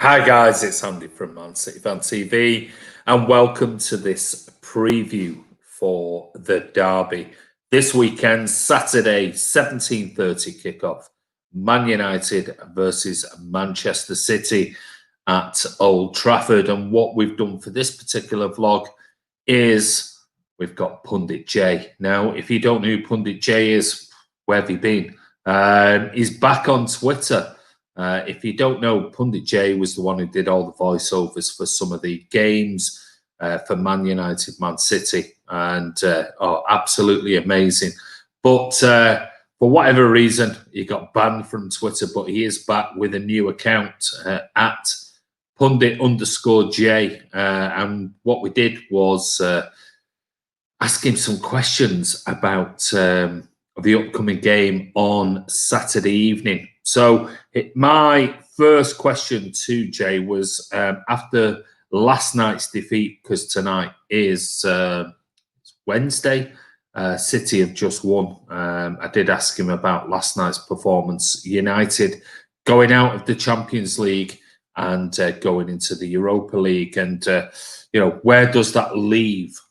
Hi guys, it's Andy from mcfcfantv and welcome to this preview for the derby. This weekend, Saturday, 17:30 kickoff, Man United versus Manchester City at Old Trafford. And what we've done for this particular vlog is we've got Pundit J. Now, if you don't know who Pundit J is, where have you been? He's back on Twitter. If you don't know, Pundit J was the one who did all the voiceovers for some of the games for Man United, Man City, and absolutely amazing. But for whatever reason, he got banned from Twitter, but he is back with a new account at Pundit_J. And what we did was ask him some questions about the upcoming game on Saturday evening. So my first question to Jay was after last night's defeat, because tonight is Wednesday, City have just won. I did ask him about last night's performance. United going out of the Champions League and going into the Europa League. And, where does that leave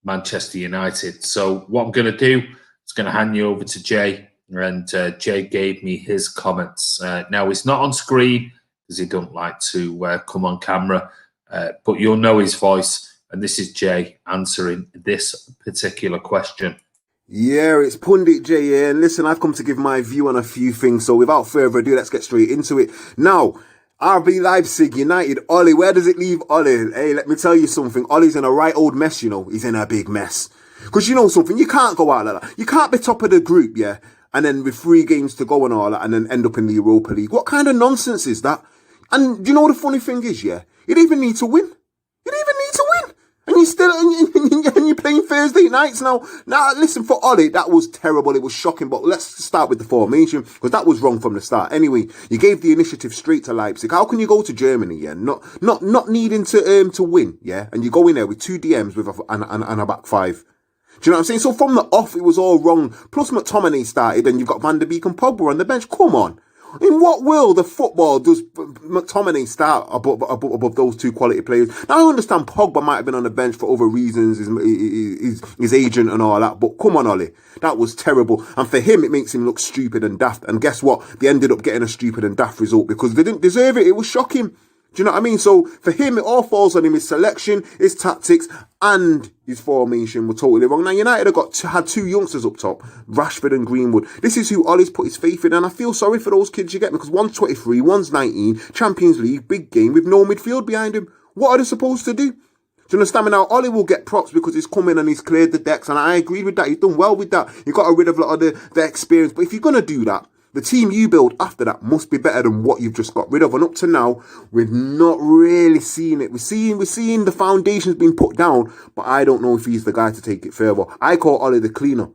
Manchester United? So what I'm going to do is going to hand you over to Jay. And Jay gave me his comments. Now, he's not on screen because he don't like to come on camera, but you'll know his voice. And this is Jay answering this particular question. Yeah, it's Pundit J here. And listen, I've come to give my view on a few things. So without further ado, let's get straight into it. Now, RB Leipzig, United, Ollie, where does it leave Ollie? Hey, let me tell you something. Ollie's in a right old mess, He's in a big mess. Because you know something, you can't go out like that. You can't be top of the group, yeah? And then with 3 games to go and all that, and then end up in the Europa League. What kind of nonsense is that? And you know the funny thing is, yeah? You don't even need to win. You don't even need to win. And you still, and you're playing Thursday nights now. Now, listen, for Ollie, that was terrible. It was shocking. But let's start with the formation, because that was wrong from the start. Anyway, you gave the initiative straight to Leipzig. How can you go to Germany, yeah? Not needing to win, yeah? And you go in there with 2 DMs with and a back 5. Do you know what I'm saying? So from the off, it was all wrong. Plus McTominay started, and you've got Van der Beek and Pogba on the bench. Come on. In what world of football does McTominay start above those 2 quality players? Now, I understand Pogba might have been on the bench for other reasons, his agent and all that, but come on, Ollie. That was terrible. And for him, it makes him look stupid and daft. And guess what? They ended up getting a stupid and daft result because they didn't deserve it. It was shocking. Do you know what I mean? So for him, it all falls on him. His selection, his tactics, and his formation were totally wrong. Now, United had 2 youngsters up top, Rashford and Greenwood. This is who Ollie's put his faith in, and I feel sorry for those kids, you get me? Because one's 23, one's 19, Champions League, big game, with no midfield behind him. What are they supposed to do? Do you understand me? Now, Ollie will get props because he's come in and he's cleared the decks, and I agree with that. He's done well with that. He got rid of a lot of the experience. But if you're going to do that, the team you build after that must be better than what you've just got rid of. And up to now, we're not really seeing it. We're seeing the foundations being put down, but I don't know if he's the guy to take it further. I call Ollie the cleaner.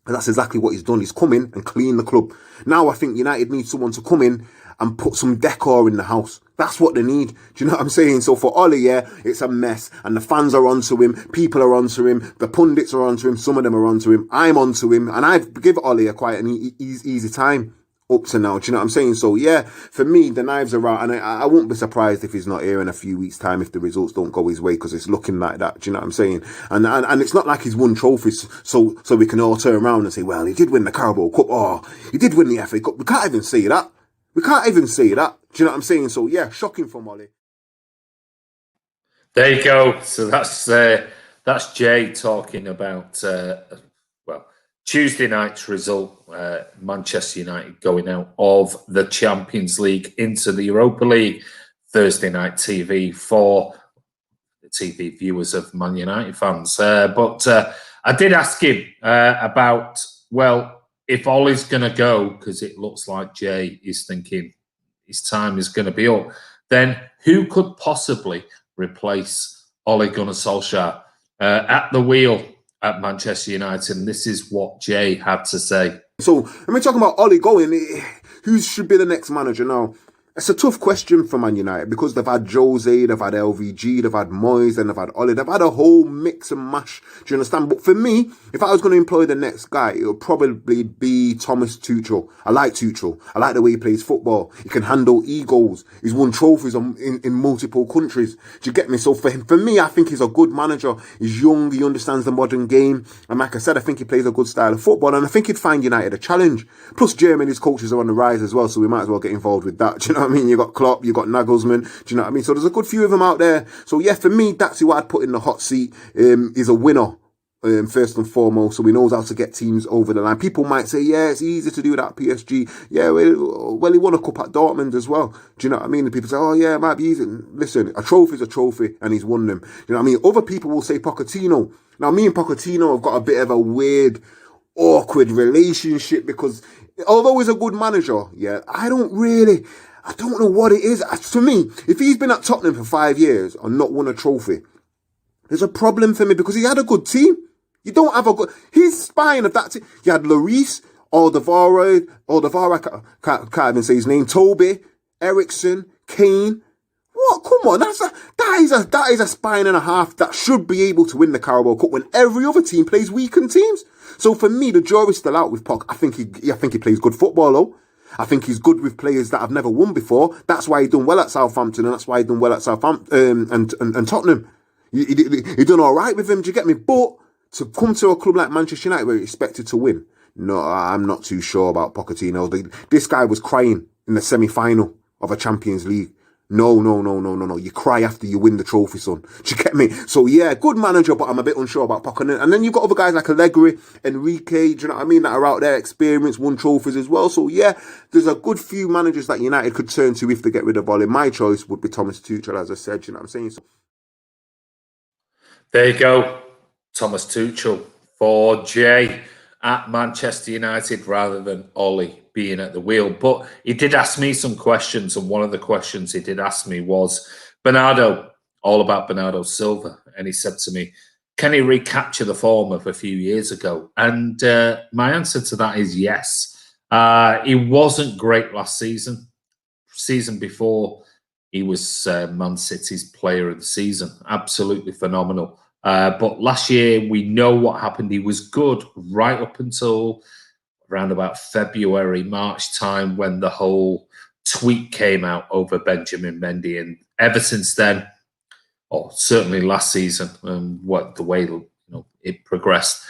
And that's exactly what he's done. He's come in and cleaned the club. Now I think United needs someone to come in and put some decor in the house. That's what they need. Do you know what I'm saying? So for Ollie, yeah, it's a mess. And the fans are onto him. People are onto him. The pundits are onto him. Some of them are onto him. I'm onto him. And I've given Ollie quite an easy time up to now. Do you know what I'm saying? So yeah, for me, the knives are out. And I won't be surprised if he's not here in a few weeks' time if the results don't go his way, because it's looking like that. Do you know what I'm saying? And it's not like he's won trophies so we can all turn around and say, well, he did win the Carabao Cup. Oh, he did win the FA Cup. We can't even say that. We can't even say that. Do you know what I'm saying? So yeah, shocking from Ollie. There you go. So that's Jay talking about Tuesday night's result. Manchester United going out of the Champions League into the Europa League. Thursday night TV for the TV viewers of Man United fans. But I did ask him about, well, if Ollie's going to go, because it looks like Jay is thinking his time is going to be up, then who could possibly replace Ole Gunnar Solskjaer at the wheel at Manchester United? And this is what Jay had to say. So, when we're talking about Ollie going, who should be the next manager now? It's a tough question for Man United because they've had Jose, they've had LVG, they've had Moyes, and they've had Ole. They've had a whole mix and mash. Do you understand? But for me, if I was going to employ the next guy, it would probably be Thomas Tuchel. I like Tuchel. I like the way he plays football. He can handle egos. He's won trophies in multiple countries. Do you get me? So for me, I think he's a good manager. He's young. He understands the modern game. And like I said, I think he plays a good style of football. And I think he'd find United a challenge. Plus, Germany's coaches are on the rise as well, so we might as well get involved with that. Do you know what I mean? You got Klopp, you got Nagelsmann. Do you know what I mean? So there's a good few of them out there. So yeah, for me, that's who I'd put in the hot seat. He's a winner. First and foremost, so he knows how to get teams over the line. People might say, yeah, it's easy to do that at PSG. Yeah, well, he won a cup at Dortmund as well. Do you know what I mean? And people say, oh yeah, it might be easy. Listen, a trophy's a trophy, and he's won them. Do you know what I mean? Other people will say Pochettino. Now, me and Pochettino have got a bit of a weird, awkward relationship because although he's a good manager, yeah, I don't know what it is. To me, if he's been at Tottenham for 5 years and not won a trophy, there's a problem for me because he had a good team. You don't have a good... His spine of that team... You had Lloris, Alderweireld, I can't even say his name, Toby, Ericsson, Kane. What? Come on, that is a spine and a half that should be able to win the Carabao Cup when every other team plays weakened teams. So for me, the jury's still out with Poch. I think he plays good football, though. I think he's good with players that have never won before. That's why he done well at Southampton, and that's why he done well at Southampton and Tottenham. He done all right with him. Do you get me? But to come to a club like Manchester United where you're expected to win, no, I'm not too sure about Pochettino. This guy was crying in the semi-final of a Champions League. No. You cry after you win the trophy, son. Do you get me? So yeah, good manager, but I'm a bit unsure about Pochettino. And then you've got other guys like Allegri, Enrique, do you know what I mean, that are out there, experienced, won trophies as well. So yeah, there's a good few managers that United could turn to if they get rid of Ole. My choice would be Thomas Tuchel, as I said, you know what I'm saying? So, there you go, Thomas Tuchel for Jay at Manchester United rather than Ole being at the wheel. But he did ask me some questions, and one of the questions he did ask me was, Bernardo, all about Bernardo Silva. And he said to me, can he recapture the form of a few years ago? And my answer to that is yes. He wasn't great last season. Season before, he was Man City's player of the season. Absolutely phenomenal. But last year, we know what happened. He was good right up until around about February, March time when the whole tweet came out over Benjamin Mendy. And ever since then, or certainly last season, the way it progressed,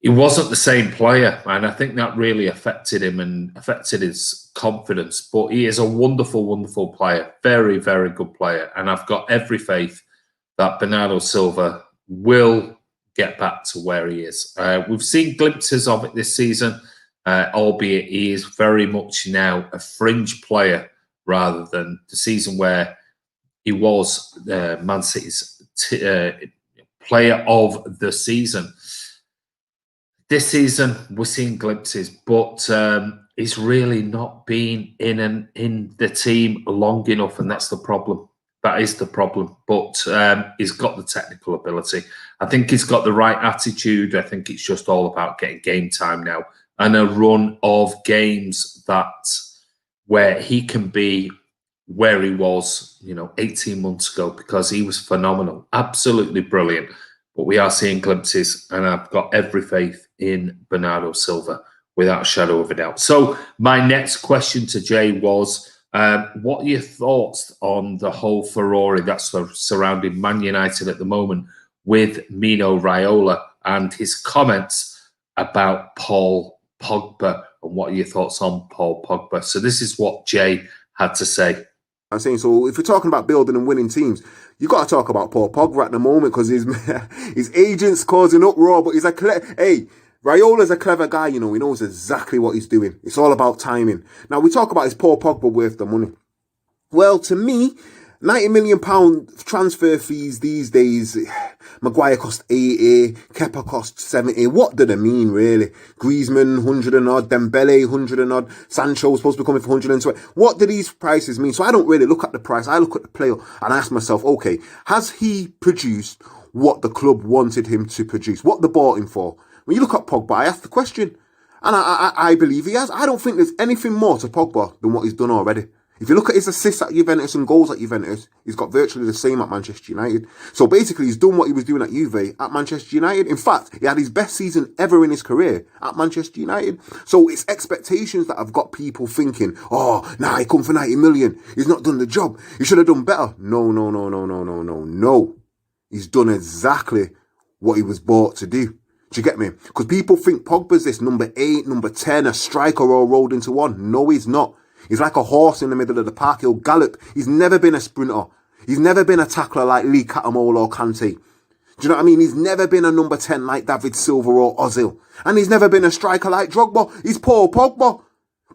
he wasn't the same player. And I think that really affected him and affected his confidence. But he is a wonderful, wonderful player. Very, very good player. And I've got every faith that Bernardo Silva will get back to where he is. We've seen glimpses of it this season, albeit he is very much now a fringe player rather than the season where he was Man City's player of the season. This season, we're seeing glimpses, but he's really not been in the team long enough, and that's the problem. That is the problem. But he's got the technical ability. I think he's got the right attitude. I think it's just all about getting game time now and a run of games where he can be where he was, 18 months ago, because he was phenomenal, absolutely brilliant. But we are seeing glimpses, and I've got every faith in Bernardo Silva without a shadow of a doubt. So my next question to Jay was, what are your thoughts on the whole furore that's surrounding Man United at the moment with Mino Raiola and his comments about Paul Pogba? And what are your thoughts on Paul Pogba? So this is what Jay had to say. I'm saying, so if you're talking about building and winning teams, you got to talk about Paul Pogba at the moment because his agent's causing uproar. But he's Raiola's a clever guy, he knows exactly what he's doing. It's all about timing. Now, we talk about is Paul Pogba worth the money? Well, to me, £90 million transfer fees these days. Maguire cost 80, Kepa cost 70. What do they mean, really? Griezmann, 100 and odd, Dembele, 100 and odd, Sancho was supposed to be coming for 120. What do these prices mean? So I don't really look at the price. I look at the player and ask myself, okay, has he produced what the club wanted him to produce? What they bought him for? When you look at Pogba, I ask the question, and I believe he has. I don't think there's anything more to Pogba than what he's done already. If you look at his assists at Juventus and goals at Juventus, he's got virtually the same at Manchester United. So basically, he's done what he was doing at Juve at Manchester United. In fact, he had his best season ever in his career at Manchester United. So it's expectations that have got people thinking, oh, nah, he come for 90 million. He's not done the job. He should have done better. No. He's done exactly what he was bought to do. Do you get me? Because people think Pogba's this number 8, number 10, a striker all rolled into one. No, he's not. He's like a horse in the middle of the park. He'll gallop. He's never been a sprinter. He's never been a tackler like Lee Catamol or Kante. Do you know what I mean? He's never been a number 10 like David Silva or Ozil. And he's never been a striker like Drogba. He's Paul Pogba.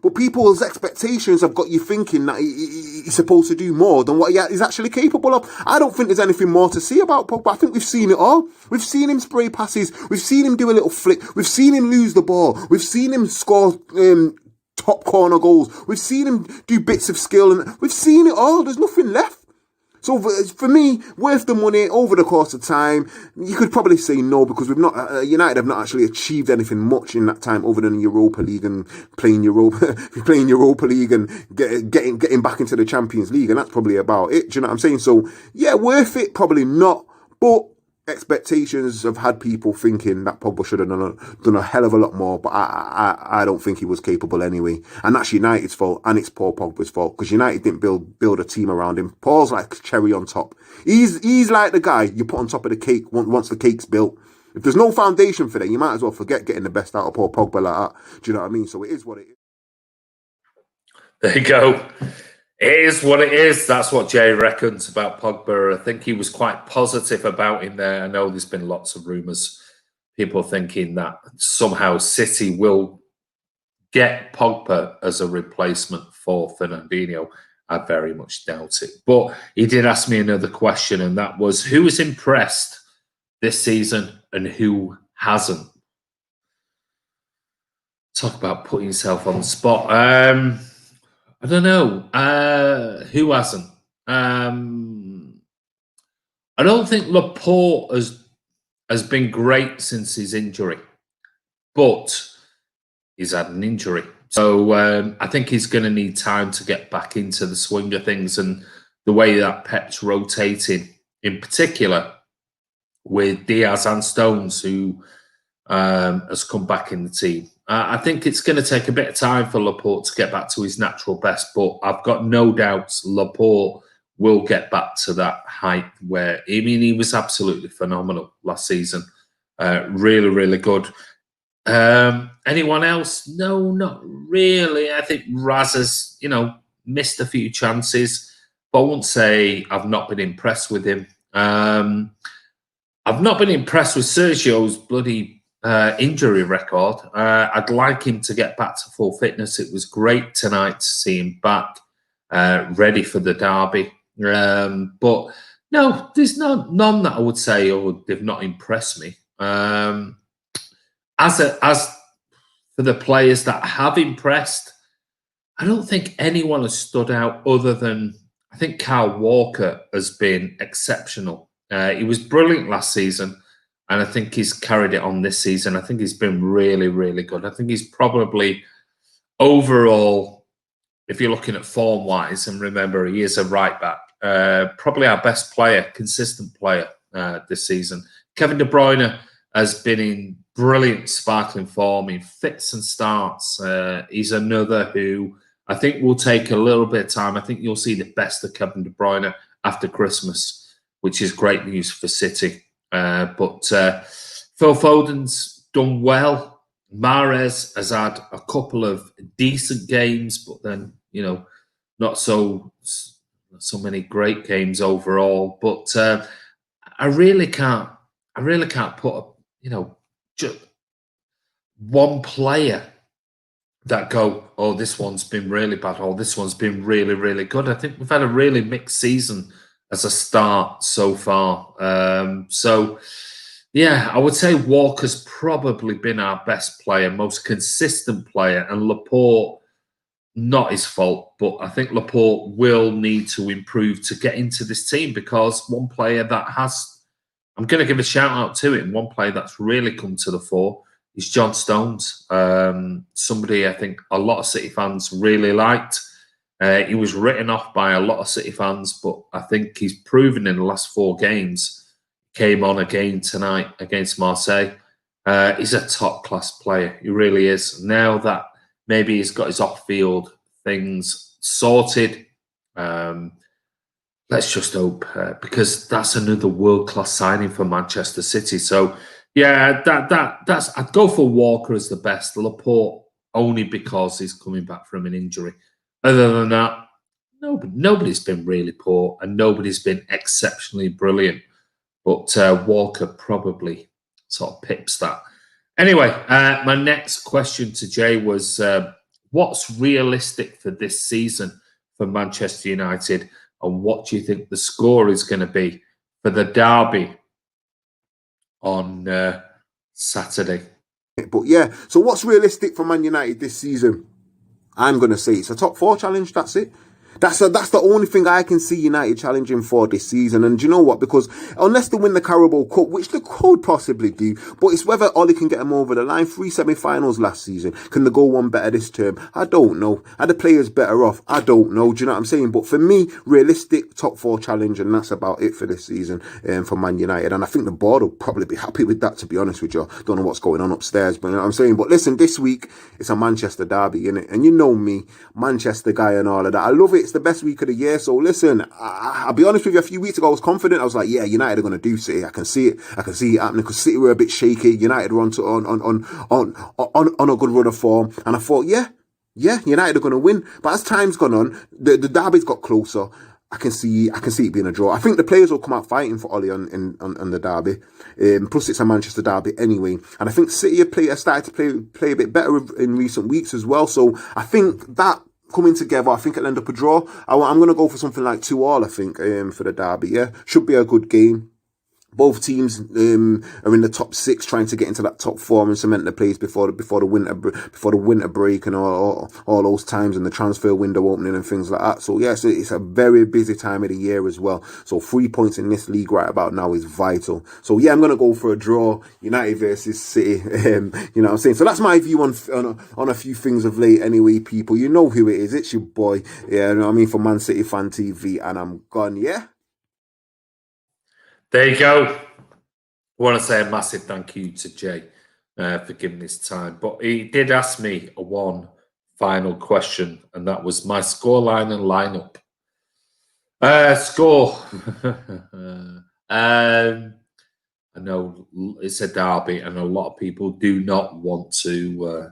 But people's expectations have got you thinking that he's supposed to do more than what he's actually capable of. I don't think there's anything more to see about Pogba. I think we've seen it all. We've seen him spray passes. We've seen him do a little flick. We've seen him lose the ball. We've seen him score top corner goals. We've seen him do bits of skill. And we've seen it all. There's nothing left. So for me, worth the money over the course of time, you could probably say no, because we've not United have not actually achieved anything much in that time other than Europa League and playing Europa League and getting back into the Champions League, and that's probably about it. Do you know what I'm saying? So yeah, worth it, probably not, but expectations have had people thinking that Pogba should have done a hell of a lot more, but I don't think he was capable anyway. And that's United's fault, and it's Paul Pogba's fault, because United didn't build a team around him. Paul's like cherry on top. He's like the guy you put on top of the cake once the cake's built. If there's no foundation for that, you might as well forget getting the best out of Paul Pogba like that. Do you know what I mean? So it is what it is. There you go. It is what it is. That's what Jay reckons about Pogba. I think he was quite positive about him there. I know there's been lots of rumours, people thinking that somehow City will get Pogba as a replacement for Fernandinho. I very much doubt it. But he did ask me another question, and that was, who was impressed this season and who hasn't? Talk about putting yourself on the spot. I don't know. Who hasn't? I don't think Laporte has been great since his injury, but he's had an injury. So I think he's going to need time to get back into the swing of things, and the way that Pep's rotating, in particular with Diaz and Stones, who has come back in the team. I think it's going to take a bit of time for Laporte to get back to his natural best, but I've got no doubts Laporte will get back to that height where, I mean, he was absolutely phenomenal last season. Really, really good. Anyone else? No, not really. I think Raz has, missed a few chances, but I won't say I've not been impressed with him. I've not been impressed with Sergio's bloody injury record. I'd like him to get back to full fitness. It was great tonight to see him back, ready for the derby. But no, there's none that I would say, oh, they've not impressed me. As for the players that have impressed, I don't think anyone has stood out other than, I think Kyle Walker has been exceptional. He was brilliant last season, and I think he's carried it on this season. I think he's been really, really good. I think he's probably overall, if you're looking at form-wise, and remember, he is a right-back, probably our best player, consistent player this season. Kevin De Bruyne has been in brilliant, sparkling form in fits and starts. He's another who I think will take a little bit of time. I think you'll see the best of Kevin De Bruyne after Christmas, which is great news for City. But Phil Foden's done well. Mahrez has had a couple of decent games, but then, not so many great games overall. But I really can't put just one player that go, oh, this one's been really bad, or this one's been really, really good. I think we've had a really mixed season as a start so far. So, yeah, I would say Walker's probably been our best player, most consistent player, and Laporte, not his fault, but I think Laporte will need to improve to get into this team, because one player that has, I'm going to give a shout out to him, one player that's really come to the fore is John Stones. Somebody I think a lot of City fans really liked. He was written off by a lot of City fans, but I think he's proven in the last 4 games. Came on again tonight against Marseille. He's a top-class player. He really is. Now that maybe he's got his off-field things sorted, let's just hope, because that's another world-class signing for Manchester City. So, yeah, that's I'd go for Walker as the best. Laporte only because he's coming back from an injury. Other than that, nobody's been really poor and nobody's been exceptionally brilliant. But Walker probably sort of pips that. Anyway, my next question to Jay was, what's realistic for this season for Manchester United, and what do you think the score is going to be for the derby on Saturday? But yeah, so what's realistic for Man United this season? I'm going to say it's a top 4 challenge. That's it. That's the only thing I can see United challenging for this season. And do you know what? Because unless they win the Carabao Cup, which they could possibly do, but it's whether Ollie can get them over the line. 3 semi-finals last season. Can they go one better this term? I don't know. Are the players better off? I don't know. Do you know what I'm saying? But for me, realistic top 4 challenge, and that's about it for this season for Man United. And I think the board will probably be happy with that, to be honest with you. Don't know what's going on upstairs, but you know what I'm saying? But listen, this week, it's a Manchester derby, innit? And you know me, Manchester guy and all of that. I love it. It's the best week of the year. So listen, I'll be honest with you, a few weeks ago I was confident. I was like, yeah, United are going to do City. I can see it happening, because City were a bit shaky. United were on a good run of form, and I thought, yeah, United are going to win. But as time's gone on, the derby's got closer. I can see it being a draw. I think the players will come out fighting for Ollie on the derby. Plus, it's a Manchester derby anyway. And I think City have started to play a bit better in recent weeks as well. So I think that coming together, I think it'll end up a draw. I'm going to go for something like 2-2, I think, for the derby. Yeah, should be a good game. Both teams are in the top 6, trying to get into that top 4 and cement their place before the winter break and all those times, and the transfer window opening and things like that. So yeah, so it's a very busy time of the year as well. So 3 points in this league right about now is vital. So yeah, I'm gonna go for a draw, United versus City. You know what I'm saying? So that's my view on a few things of late. Anyway, people, you know who it is. It's your boy. Yeah, you know what I mean, for Man City Fan TV, and I'm gone. Yeah. There you go. I want to say a massive thank you to Jay for giving his time. But he did ask me one final question, and that was my scoreline and lineup. Score. I know it's a derby, and a lot of people do not want to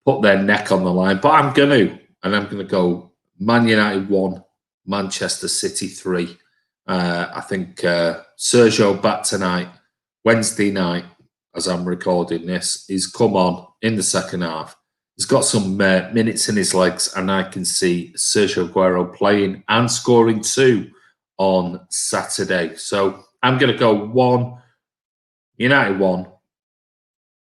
put their neck on the line, but I'm going to. And I'm going to go Man United 1, Manchester City 3. I think Sergio back tonight, Wednesday night, as I'm recording this, he's come on in the second half. He's got some minutes in his legs, and I can see Sergio Aguero playing and scoring 2 on Saturday. So I'm going to go 1, United 1,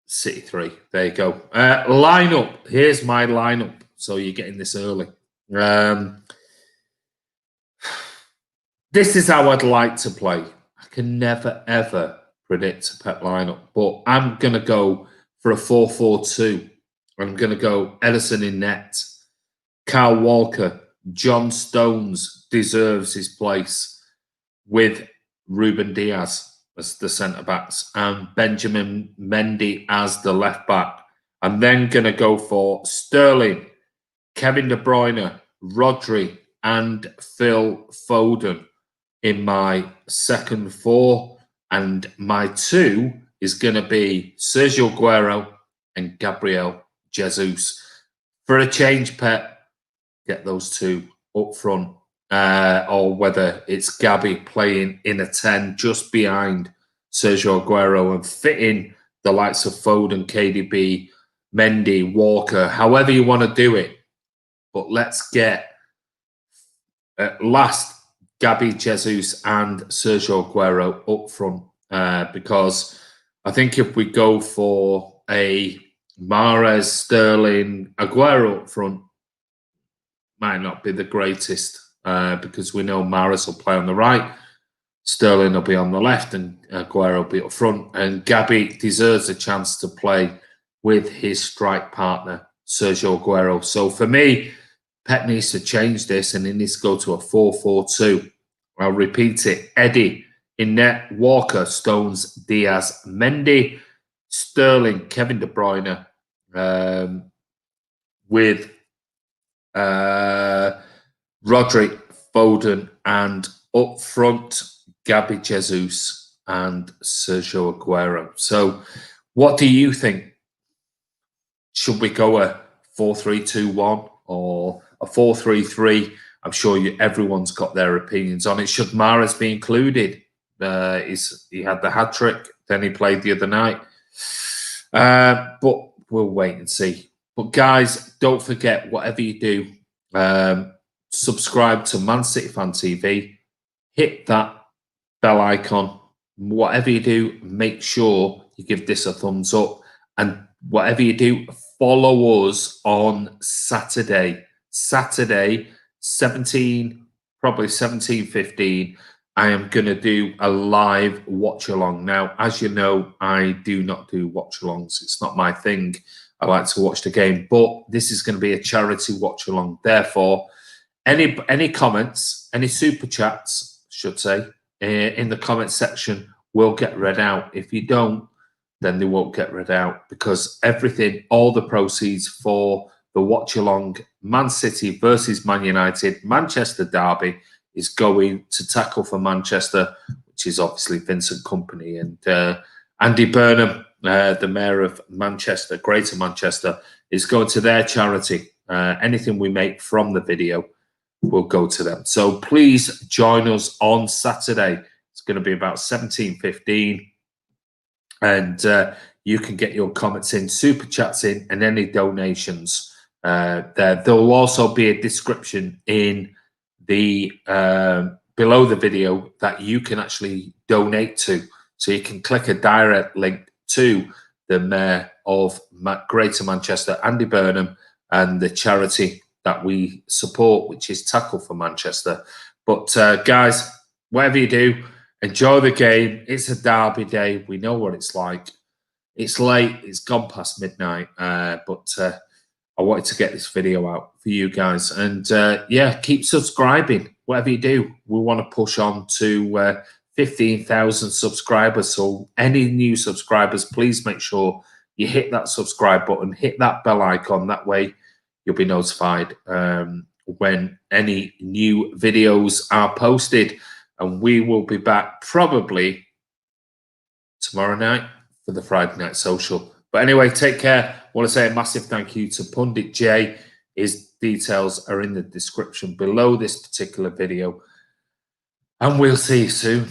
City 3. There you go. Lineup. Here's my lineup. So you're getting this early. This is how I'd like to play. I can never, ever predict a Pep lineup, but I'm going to go for a 4-4-2. I'm going to go Ederson in net, Kyle Walker, John Stones deserves his place with Ruben Diaz as the centre-backs and Benjamin Mendy as the left-back. I'm then going to go for Sterling, Kevin De Bruyne, Rodri and Phil Foden in my second 4, and my 2 is going to be Sergio Aguero and Gabriel Jesus. For a change, Pep, get those 2 up front, or whether it's Gabby playing in a 10 just behind Sergio Aguero and fitting the likes of Foden, KDB, Mendy, Walker, however you want to do it. But let's get last Gabby Jesus and Sergio Aguero up front, because I think if we go for a Mahrez, Sterling, Aguero up front, might not be the greatest, because we know Mahrez will play on the right, Sterling will be on the left, and Aguero will be up front. And Gabby deserves a chance to play with his strike partner, Sergio Aguero. So for me, Pep needs to change this and he needs to go to a 4-4-2. I'll repeat it. Eddie in net, Walker, Stones, Diaz, Mendy, Sterling, Kevin De Bruyne, with Rodri, Foden, and up front, Gabby Jesus and Sergio Aguero. So what do you think? Should we go a 4-3-2-1 or a 4-3-3? I'm sure everyone's got their opinions on it. Should Mahrez be included? He had the hat-trick, then he played the other night. But we'll wait and see. But guys, don't forget, whatever you do, subscribe to Man City Fan TV. Hit that bell icon. Whatever you do, make sure you give this a thumbs up. And whatever you do, follow us on Saturday. Saturday, 17:15. I am going to do a live watch along. Now, as you know, I do not do watch alongs. It's not my thing. I like to watch the game, but this is going to be a charity watch along. Therefore, any comments, any super chats, I should say, in the comment section will get read out. If you don't, then they won't get read out, because everything, all the proceeds for the watch along Man City versus Man United Manchester derby is going to Tackle for Manchester, which is obviously Vincent Kompany and Andy Burnham, the mayor of Manchester, Greater Manchester, is going to their charity. Anything we make from the video will go to them. So please join us on Saturday. It's going to be about 17:15. And you can get your comments in, super chats in, and any donations there. There'll also be a description in the below the video that you can actually donate to. So you can click a direct link to the mayor of Greater Manchester, Andy Burnham, and the charity that we support, which is Tackle for Manchester. But guys, whatever you do, enjoy the game. It's a derby day. We know what it's like. It's late. It's gone past midnight. But I wanted to get this video out for you guys. And yeah, keep subscribing. Whatever you do, we want to push on to 15,000 subscribers. So any new subscribers, please make sure you hit that subscribe button, hit that bell icon. That way you'll be notified when any new videos are posted. And we will be back probably tomorrow night for the Friday Night Social. But anyway, take care. I want to say a massive thank you to Pundit J. His details are in the description below this particular video. And we'll see you soon.